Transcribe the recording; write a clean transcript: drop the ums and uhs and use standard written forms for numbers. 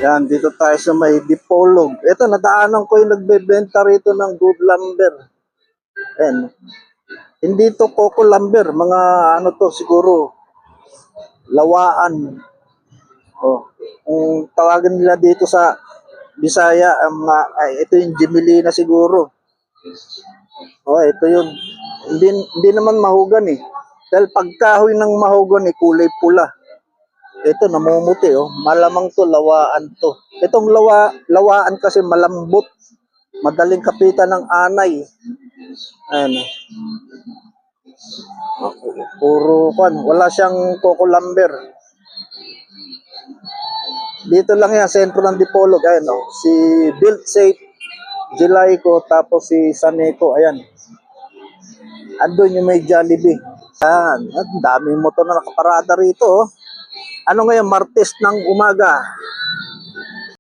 Yan, dito tayo sa may Dipolog. Ito, nadaanan ko yung nagbebenta rito ng good lumber. Ayan. Hindi to Coco lumber. Mga ano to, siguro, lawaan. Oh, kung tawagan nila dito sa Bisaya, ito yung Jimelina siguro. Oh, ito yun. Hindi naman mahugan eh. Dahil pagkahoy ng mahugan eh, kulay pula. Ito namumuti oh. Malamang to lawaan to. Itong lawaan kasi malambot. Madaling kapitan ng anay. Ayan. Puro kan, wala siyang Coco lumber. Dito lang yan, sentro ng Dipolog. Ayan oh. Si Build Safe, Jelaico, tapos si Saneco. Ayan. Andun yung may Jollibee. Ayan. Ang daming motor na nakaparada rito oh. Ano ngayon, Martes ng umaga.